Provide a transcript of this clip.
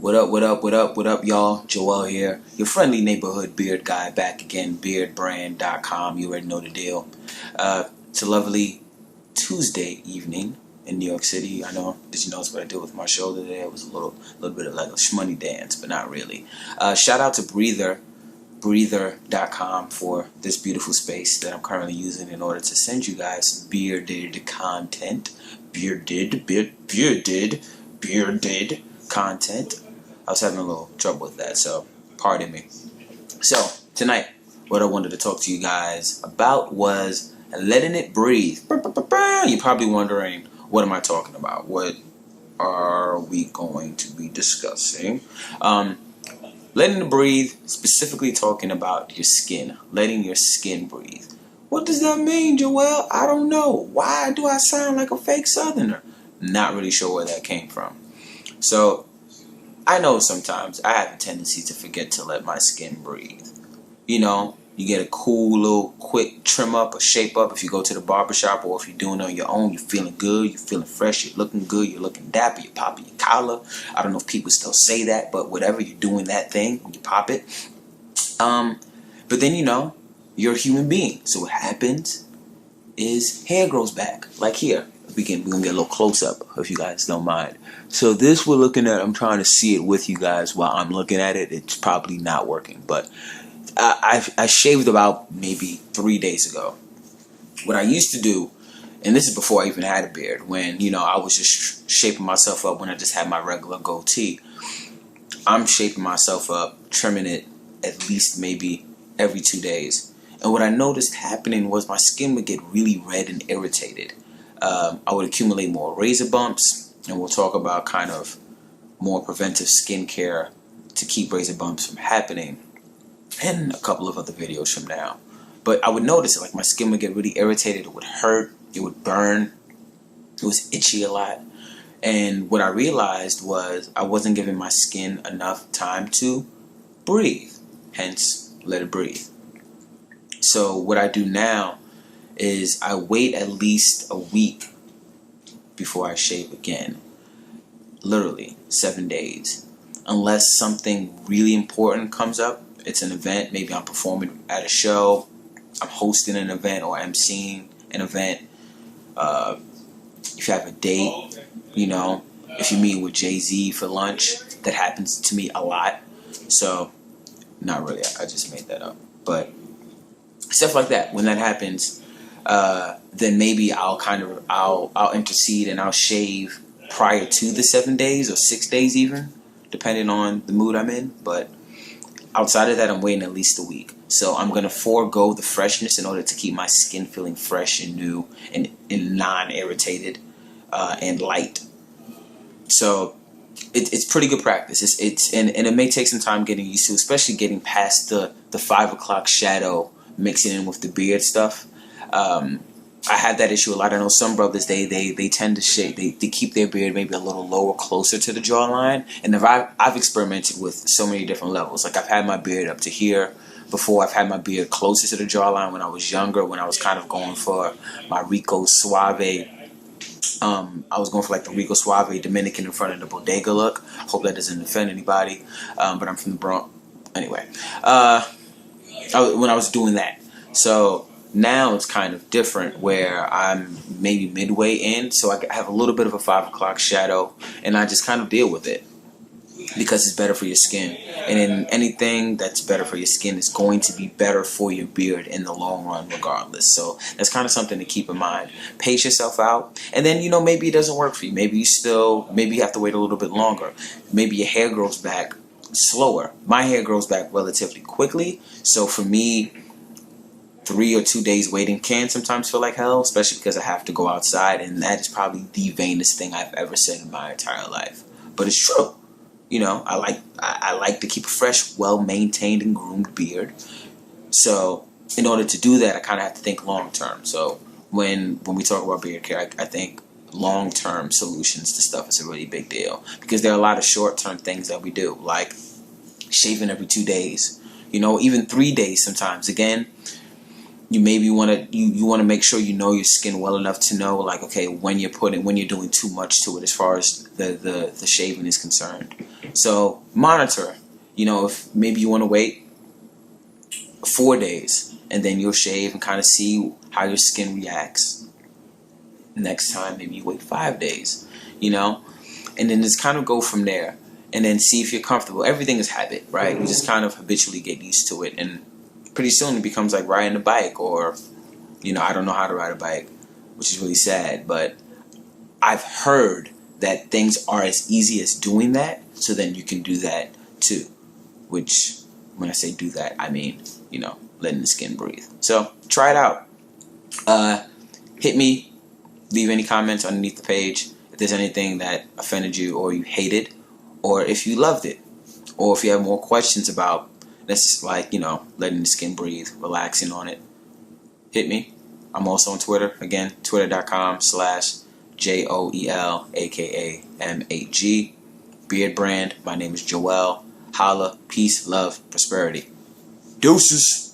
What up, what up, what up, what up, y'all? Joel here, your friendly neighborhood beard guy, back again, beardbrand.com. You already know the deal. It's a lovely Tuesday evening in New York City. I know, did you notice what I did with my shoulder there? It was a little bit of like a shmoney dance, but not really. Shout out to breather.com for this beautiful space that I'm currently using in order to send you guys some bearded content. Bearded content. I was having a little trouble with that, so pardon me. So tonight, what I wanted to talk to you guys about was letting it breathe. You're probably wondering, what am I talking about? What are we going to be discussing? Letting it breathe, specifically talking about your skin. Letting your skin breathe. What does that mean, Joel? I don't know. Why do I sound like a fake Southerner? Not really sure where that came from. So, I know sometimes I have a tendency to forget to let my skin breathe. You know, you get a cool little quick trim up or shape up if you go to the barbershop, or if you're doing it on your own, you're feeling good, you're feeling fresh, you're looking good, you're looking dapper, you're popping your collar. I don't know if people still say that, but whatever, you're doing that thing when you pop it. But then, you know, you're a human being. So what happens is hair grows back, like here. We're going to get a little close up, if you guys don't mind. So this we're looking at, I'm trying to see it with you guys while I'm looking at it. It's probably not working, but I shaved about maybe 3 days ago. What I used to do, and this is before I even had a beard, when, you know, I was just shaping myself up when I just had my regular goatee. I'm shaping myself up, trimming it at least maybe every 2 days. And what I noticed happening was my skin would get really red and irritated. I would accumulate more razor bumps, and we'll talk about kind of more preventive skincare to keep razor bumps from happening in a couple of other videos from now. But I would notice it, like my skin would get really irritated, it would hurt, it would burn, it was itchy a lot. And what I realized was I wasn't giving my skin enough time to breathe, hence let it breathe. So what I do now is I wait at least a week before I shave again. Literally 7 days. Unless something really important comes up. It's an event. Maybe I'm performing at a show. I'm hosting an event or emceeing an event. If you have a date, you know, if you meet with Jay-Z for lunch, that happens to me a lot. So, not really. I just made that up. But stuff like that. When that happens, then maybe I'll intercede and I'll shave prior to the 7 days or 6 days even, depending on the mood I'm in. But outside of that, I'm waiting at least a week. So I'm going to forego the freshness in order to keep my skin feeling fresh and new and non-irritated and light. So it's pretty good practice. And it may take some time getting used to, especially getting past the 5 o'clock shadow, mixing in with the beard stuff. I have that issue a lot. I know some brothers, they tend to shave, they keep their beard maybe a little lower, closer to the jawline. And I've experimented with so many different levels. Like I've had my beard up to here before. I've had my beard closer to the jawline when I was younger, when I was kind of going for my Rico Suave. I was going for like the Rico Suave Dominican in front of the bodega look. Hope that doesn't offend anybody. But I'm from the Bronx. Anyway, when I was doing that. So now it's kind of different where I'm maybe midway in, so I have a little bit of a 5 o'clock shadow, and I just kind of deal with it because it's better for your skin. And in anything that's better for your skin is going to be better for your beard in the long run regardless. So that's kind of something to keep in mind. Pace yourself out, and then, you know, maybe it doesn't work for you. Maybe you have to wait a little bit longer. Maybe your hair grows back slower. My hair grows back relatively quickly, so for me, 3 or 2 days waiting can sometimes feel like hell, especially because I have to go outside, and that is probably the vainest thing I've ever said in my entire life. But it's true. You know, I like to keep a fresh, well-maintained and groomed beard. So in order to do that, I kind of have to think long-term. So when we talk about beard care, I think long-term solutions to stuff is a really big deal, because there are a lot of short-term things that we do, like shaving every 2 days, you know, even 3 days sometimes. Again, you maybe want to make sure you know your skin well enough to know, like, okay, when you're doing too much to it as far as the shaving is concerned. So monitor. If maybe you want to wait 4 days and then you'll shave and kind of see how your skin reacts. Next time, maybe you wait 5 days, and then just kind of go from there and then see if you're comfortable. Everything is habit, right? We just kind of habitually get used to it, and pretty soon it becomes like riding a bike, or, I don't know how to ride a bike, which is really sad, but I've heard that things are as easy as doing that, so then you can do that too, which, when I say do that, I mean, letting the skin breathe. So try it out. Hit me. Leave any comments underneath the page if there's anything that offended you or you hated, or if you loved it, or if you have more questions about this, like, letting the skin breathe, relaxing on it. Hit me. I'm also on Twitter. Again, twitter.com/JOELAKAMAG. Beardbrand. My name is Joel. Holla. Peace, love, prosperity. Deuces.